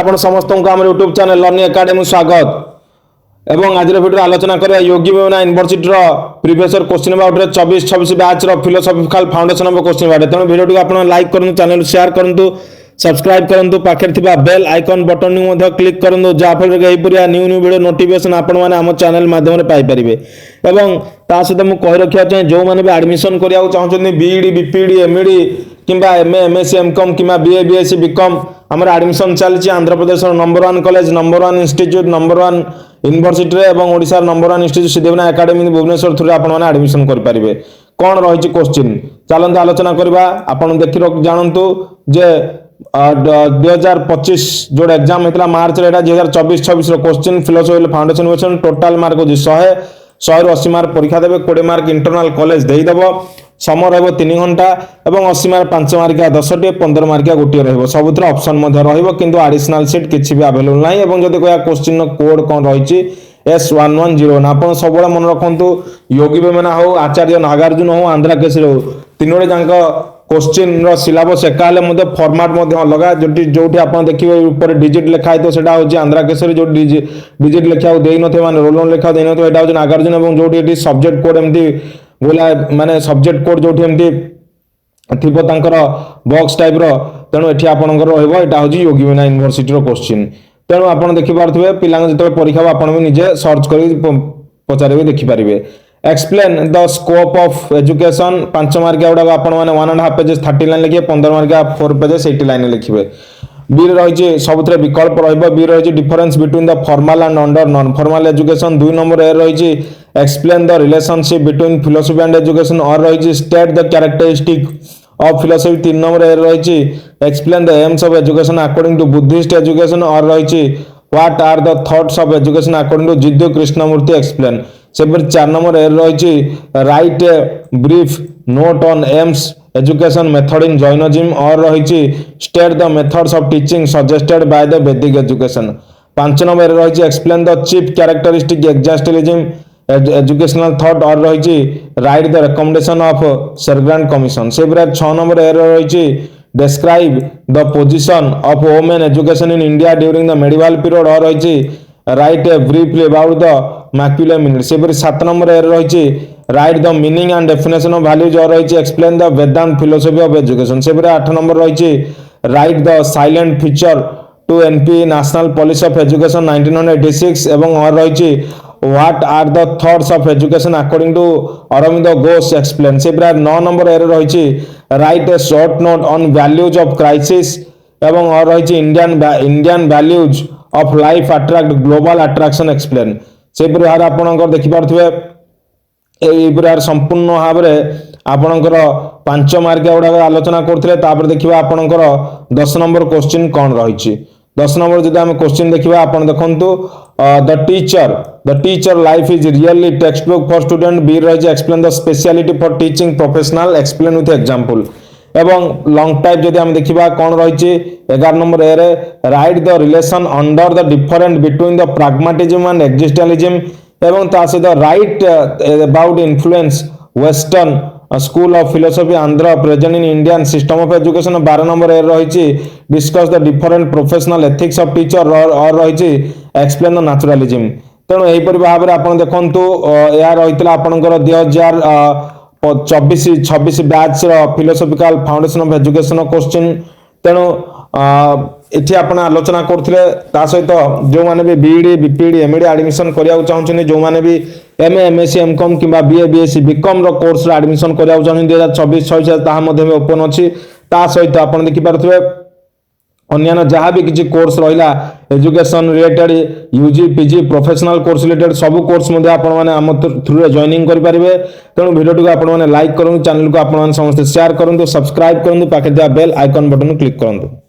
आपण समस्त को आम यूट्यूब चैनल लर्निंग एकेडमी स्वागत एवं आज भिडियो आलोचना करिया Yogi Vemana university previous question paper 24-26 batch philosophical foundation of question paper तेणु भिडियो आप लाइक करूँ चैनल शेयर करूँ सब्सक्राइब करूँ पाखे बेल आइकन बटन क्लिक करूँ जहाँफल न्यू न्यू वीडियो नोटिफिकेशन आपण आम चैनल माध्यम पाइपर एवं ता सहित मुझे कही रखा चाहिए जो मैंने भी एडमिशन करने चाहते बीईडी बीपीडी एमईडी किंबा एमए एमएससी एमकॉम किंबा बीए बीएससी बीकॉम आमर एडमिशन चलती Andhra Pradesh number 1 college number 1 institute number 1 university एवं Odisha number 1 institute Siddhivinayak academy Bhubaneswar through आपण मैंने एडमिशन करेंगे कौन रही क्वेश्चन चलते आलोचना करवा आपड़ देखी जानतु जे 2025 जो एग्जाम होता मार्च 2024-26 question philosophical foundation total mark हो 100 मार्क परीक्षा देवे 20 मार्क इंटरनल कॉलेज देदेव समय रहा 3 घंटा और 80 मार्क 5 मार्किया 10टी 15 मार्किया गोटे रबुद ऑप्शन किंतु एडिशनल सीट किसी भी अवेलेबल ना और जब कह क्वेश्चन कोड कौन रही S110 आप सब मन रखु योगी वेमना हो आचार्य नागार्जुन हो आंध्रा केसरी हो तीनों जाक क्वेश्चन सिलेबस एका फॉर्मेट अलग जो आप देखिए ऊपर डिजिट लिखाई तो सेटा हूँ आंध्रा केसरी जो डिजिट लिखा देन रोल नंबर लिखा देन यहाँ हूँ नागार्जुन और जो सब्जेक्ट कोड एमती बोला माने सब्जेक्ट कोड जो थी बॉक्स टाइप तेणु ये आपंकर रहा हूँ योगी वेमना यूनिवर्सिटी क्वेश्चन तेणु आप देखिपे पिला जो परीक्षा आप निजे सर्च कर पचारे देखिपारे explain the scope of education 5 मार्किया गुड़ा आप 1.5 पेजेस 30 लाइन लिखे 15 मार्किया 4 पेजेस 80 लाइन लिखे बी रही सब विकल्प रही रही difference between the formal and under non formal education 2 number ए रही explain the relationship between philosophy and education और रही state the characteristic of philosophy 3 number ए रही explain the aims of education according to Buddhist education और रही what are the thoughts of education according to Jiddu Krishnamurti explain से 4 number ए रही write a brief note on aims education method in Jainism और रही state the methods of teaching suggested by the Vedic education 5 number रही explain the chief characteristic existentialism educational thought और रही write the recommendation of Sargent commission से 6 number ए रही describe the position of women education in India during the medieval period और रही write a briefly about the macular minute से 7 number ए रही write the meaning and definition of values और रही explain the Vedant philosophy of education से 8 number रही write the silent feature to NP national policy of education 1986 एवं और रही what are the thoughts of education according to Aurobindo Ghosh explain से 9 number ए रही write a short note on values of crisis एवं और रही Indian values of life attract global attraction explain से आप देखिपे संपूर्ण भाव में आपणकर 5 मार्किया गुड़ा आलोचना करते देखिए आपणकर 10 नंबर क्वेश्चन कौन रही 10 नंबर जब आम क्वेश्चन देखा आप देखु the teacher life is really text book for student बी रही explain the speciality for teaching professional explain with example एवं लॉन्ग टाइप जब आम देखा कौन रही 11 नंबर ए write the relation under the different between the pragmatism and existentialism एवं ता सहित write about influence western school of philosophy आंध्र present in Indian system of education 12 number ए रही discuss the different professional ethics of teacher और रही explain the naturalism तेणु यहीपर भाव में आप देखु यह रही आपंकर 2024-26 batch philosophical foundation of education question तेणु ये आप आलोचना करते सहित जो मैंने भी बीईडी बीपीडी एमईडी एडमिशन करने चाहते जो मैंने भी एमए एमएससी एमकॉम किंबा BA BSc BCom course admission करने चाहते 2024-26 ओपन अच्छी सहित आप देखिपे अन्य जहाँ भी किसी कोर्स रहा education related UG PG professional course related सब कोर्स आम थ्रू जॉइनिंग करेंगे तेणु वीडियो को आप लाइक करूँ चैनल को आप समस्त शेयर करूँ सब्सक्राइब करूँ पाखे बेल आइकन बटन क्लिक करूँ।